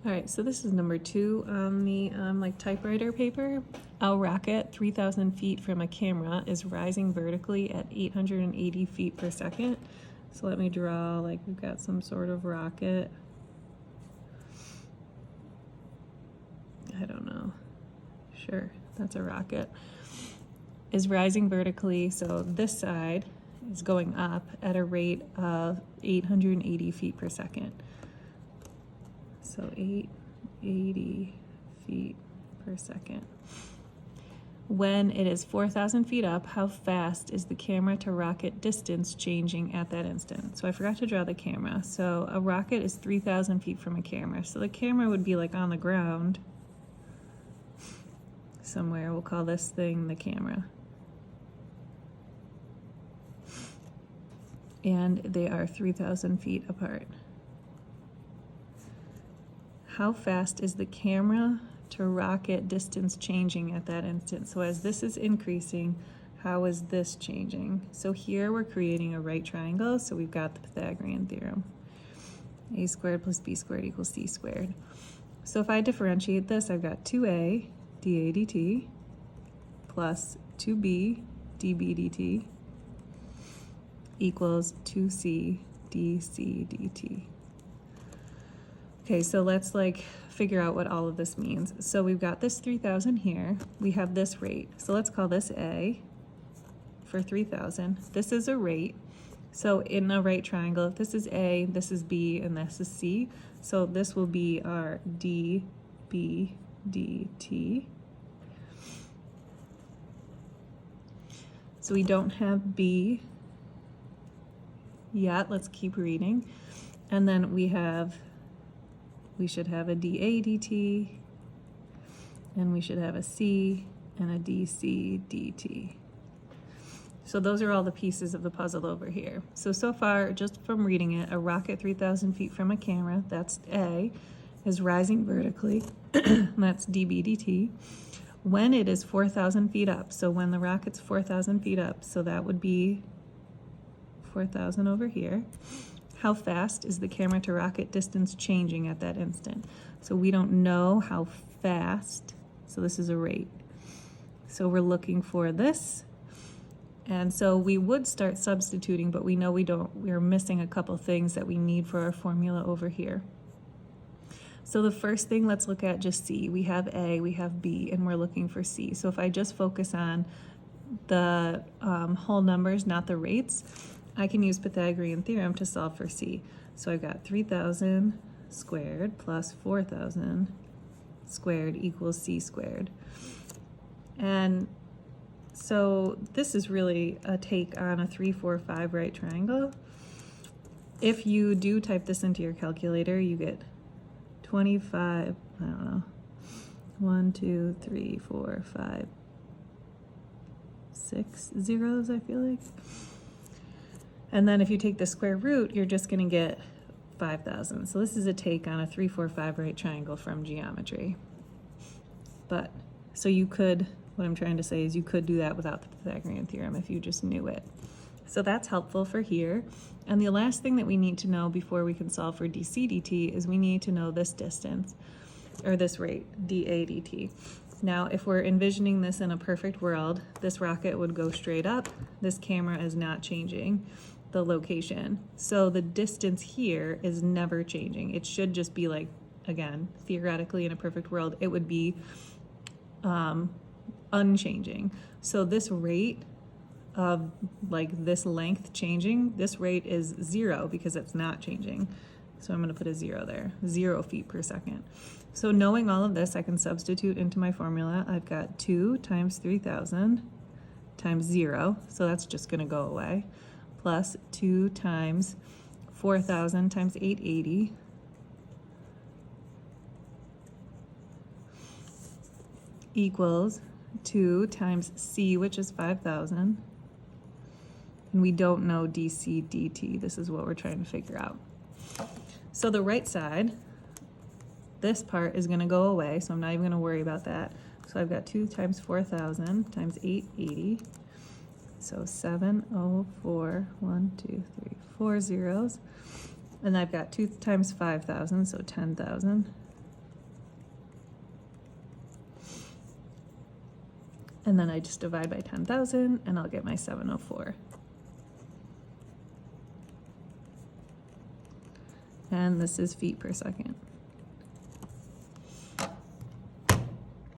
All right, so this is number 2 on the like typewriter paper. A rocket 3,000 feet from a camera is rising vertically at 880 feet per second. So let me draw, like we've got some sort of rocket. I don't know. Sure, that's a rocket. Is rising vertically, so this side is going up at a rate of 880 feet per second. So 880 feet per second. When it is 4,000 feet up, how fast is the camera to rocket distance changing at that instant? So I forgot to draw the camera. So a rocket is 3,000 feet from a camera. So the camera would be like on the ground somewhere. We'll call this thing the camera. And they are 3,000 feet apart. How fast is the camera to rocket distance changing at that instant? So as this is increasing, how is this changing? So here we're creating a right triangle, so we've got the Pythagorean theorem. A squared plus b squared equals c squared. So if I differentiate this, I've got 2a dA dt plus 2b dB dt equals 2c dc dt. Okay, so let's like figure out what all of this means. So we've got this 3,000 here. We have this rate. So let's call this A for 3,000. This is a rate. So in a right triangle, if this is A, this is B, and this is C. So this will be our dB dt. So we don't have B yet. Let's keep reading. And then we should have a dA dt, and we should have a C and a dC dt. So those are all the pieces of the puzzle over here. So far, just from reading it, a rocket 3,000 feet from a camera, that's A, is rising vertically, that's dB dt, when it is 4,000 feet up. So when the rocket's 4,000 feet up, so that would be 4,000 over here. How fast is the camera to rocket distance changing at that instant? So we don't know how fast, so this is a rate. So we're looking for this. And so we would start substituting, but we know we're missing a couple things that we need for our formula over here. So the first thing, let's look at just C. We have A, we have B, and we're looking for C. So if I just focus on the whole numbers, not the rates, I can use Pythagorean theorem to solve for C. So I've got 3,000 squared plus 4,000 squared equals C squared. And so this is really a take on a 3, 4, 5 right triangle. If you do type this into your calculator, you get 25, I don't know, 1, 2, 3, 4, 5, 6 zeros, I feel like. And then if you take the square root, you're just going to get 5,000. So this is a take on a 3, 4, 5 right triangle from geometry. But, so you could, what I'm trying to say is you could do that without the Pythagorean theorem if you just knew it. So that's helpful for here. And the last thing that we need to know before we can solve for dC dt is we need to know this distance, or this rate, dA dt. Now, if we're envisioning this in a perfect world, this rocket would go straight up. This camera is not changing the location. So the distance here is never changing. It should just be like, again, theoretically in a perfect world, it would be unchanging. So this rate of like this length changing, this rate is 0 because it's not changing. So I'm going to put a 0 there, 0 feet per second. So knowing all of this, I can substitute into my formula. I've got 2 times 3,000 times 0, so that's just going to go away, plus 2 times 4,000 times 880 equals 2 times C, which is 5,000. And we don't know dC dt. This is what we're trying to figure out. So the right side, this part is going to go away, so I'm not even going to worry about that. So I've got 2 times 4,000 times 880. So 704, 1, 2, 3, 4 zeros. And I've got 2 times 5,000, so 10,000. And then I just divide by 10,000 and I'll get my 704. And this is feet per second.